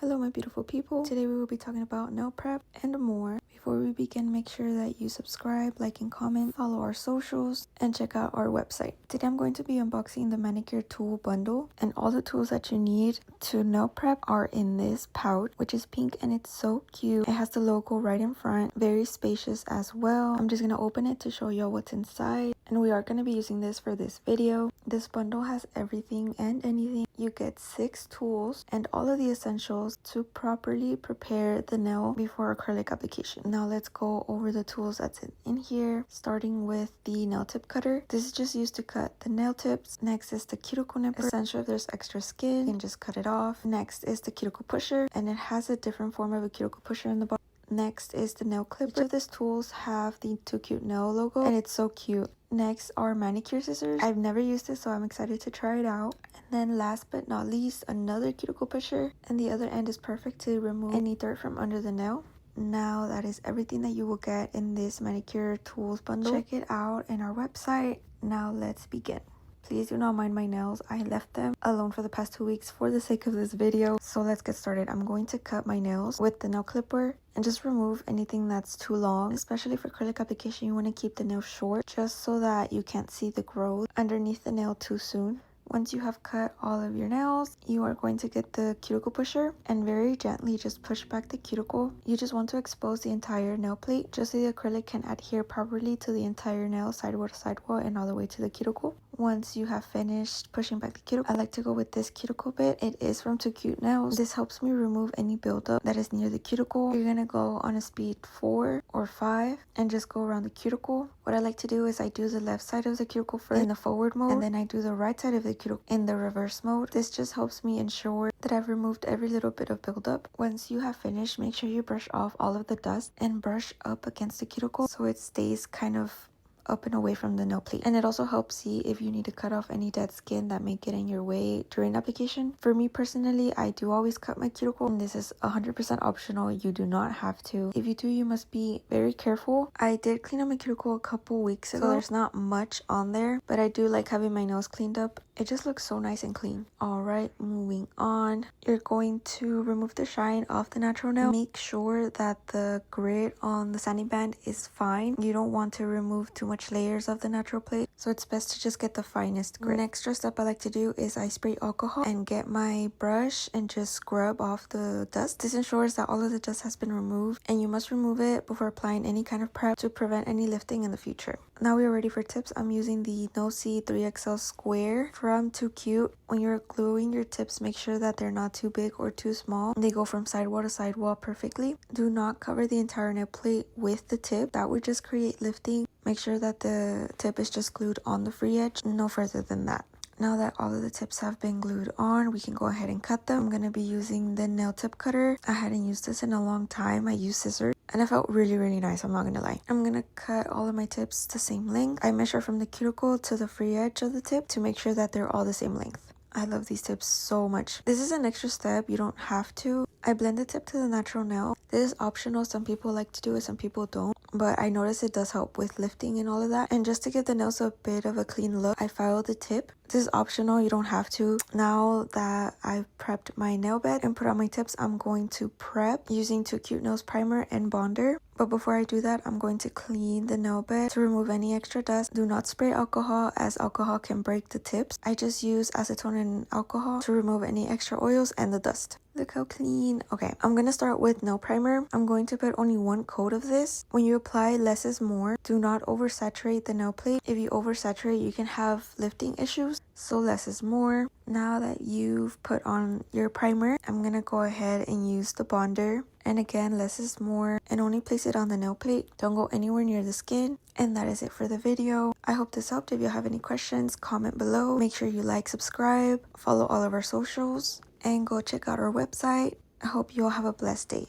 Hello my beautiful people. Today we will be talking about nail prep and more. Before we begin, make sure that you subscribe, like and comment, follow our socials, and check out our website. Today I'm going to be unboxing the manicure tool bundle, and all the tools that you need to nail prep are in this pouch, which is pink and it's so cute. It has the logo right in front, very spacious as well. I'm just going to open it to show y'all what's inside, and we are going to be using this for this video. This bundle has everything and anything. You get 6 tools and all of the essentials to properly prepare the nail before acrylic application. Now let's go over the tools that's in here, starting with the nail tip cutter. This is just used to cut the nail tips. Next is the cuticle nipper. Essential if there's extra skin, you can just cut it off. Next is the cuticle pusher, and it has a different form of a cuticle pusher in the bottom. Next is the nail clipper. Each of these tools have the Too Cute Nail logo, and it's so cute. Next are manicure scissors. I've never used this, so I'm excited to try it out. And then last but not least, another cuticle pusher, and the other end is perfect to remove any dirt from under the nail. Now that is everything that you will get in this manicure tools bundle. Check it out in our website. Now let's begin. Please do not mind my nails. I left them alone for the past 2 weeks for the sake of this video. So let's get started. I'm going to cut my nails with the nail clipper and just remove anything that's too long. Especially for acrylic application, you want to keep the nail short just so that you can't see the growth underneath the nail too soon. Once you have cut all of your nails, you are going to get the cuticle pusher and very gently just push back the cuticle. You just want to expose the entire nail plate just so the acrylic can adhere properly to the entire nail, sidewall to sidewall, and all the way to the cuticle. Once you have finished pushing back the cuticle, I like to go with this cuticle bit. It is from Too Cute Nails. This helps me remove any buildup that is near the cuticle. You're gonna go on a speed 4 or 5 and just go around the cuticle. What I like to do is I do the left side of the cuticle first in the forward mode, and then I do the right side of the cuticle in the reverse mode. This just helps me ensure that I've removed every little bit of buildup. Once you have finished, make sure you brush off all of the dust and brush up against the cuticle so it stays kind of up and away from the nail plate. And it also helps see if you need to cut off any dead skin that may get in your way during application. For me personally, I do always cut my cuticle, and this is 100% optional. You do not have to. If you do, you must be very careful. I did clean up my cuticle a couple weeks ago, so there's not much on there, but I do like having my nails cleaned up. It just looks so nice and clean. Alright, moving on. You're going to remove the shine off the natural nail. Make sure that the grit on the sanding band is fine. You don't want to remove too much layers of the natural plate, so it's best to just get the finest grit. The extra step I like to do is I spray alcohol and get my brush and just scrub off the dust. This ensures that all of the dust has been removed, and you must remove it before applying any kind of prep to prevent any lifting in the future. Now we are ready for tips. I'm using the No-See 3XL square from Too Cute. When you're gluing your tips, make sure that they're not too big or too small. They go from sidewall to sidewall perfectly. Do not cover the entire nail plate with the tip. That would just create lifting. Make sure that the tip is just glued on the free edge, no further than that. Now that all of the tips have been glued on, we can go ahead and cut them. I'm going to be using the nail tip cutter. I hadn't used this in a long time. I used scissors, and it felt really nice, I'm not going to lie. I'm going to cut all of my tips the same length. I measure from the cuticle to the free edge of the tip to make sure that they're all the same length. I love these tips so much. This is an extra step. You don't have to. I blend the tip to the natural nail. This is optional. Some people like to do it, some people don't. But I notice it does help with lifting and all of that. And just to give the nails a bit of a clean look, I file the tip. This is optional. You don't have to. Now that I've prepped my nail bed and put on my tips, I'm going to prep using Too Cute Nails primer and bonder. But before I do that, I'm going to clean the nail bed to remove any extra dust. Do not spray alcohol, as alcohol can break the tips. I just use acetone and alcohol to remove any extra oils and the dust. Look how clean. Okay, I'm going to start with nail primer. I'm going to put only 1 coat of this. When you apply, less is more. Do not oversaturate the nail plate. If you oversaturate, you can have lifting issues. So less is more. Now that you've put on your primer, I'm going to go ahead and use the bonder. And again, less is more, and only place it on the nail plate. Don't go anywhere near the skin. And that is it for the video. I hope this helped. If you have any questions, comment below. Make sure you like, subscribe, follow all of our socials, and go check out our website. I hope you all have a blessed day.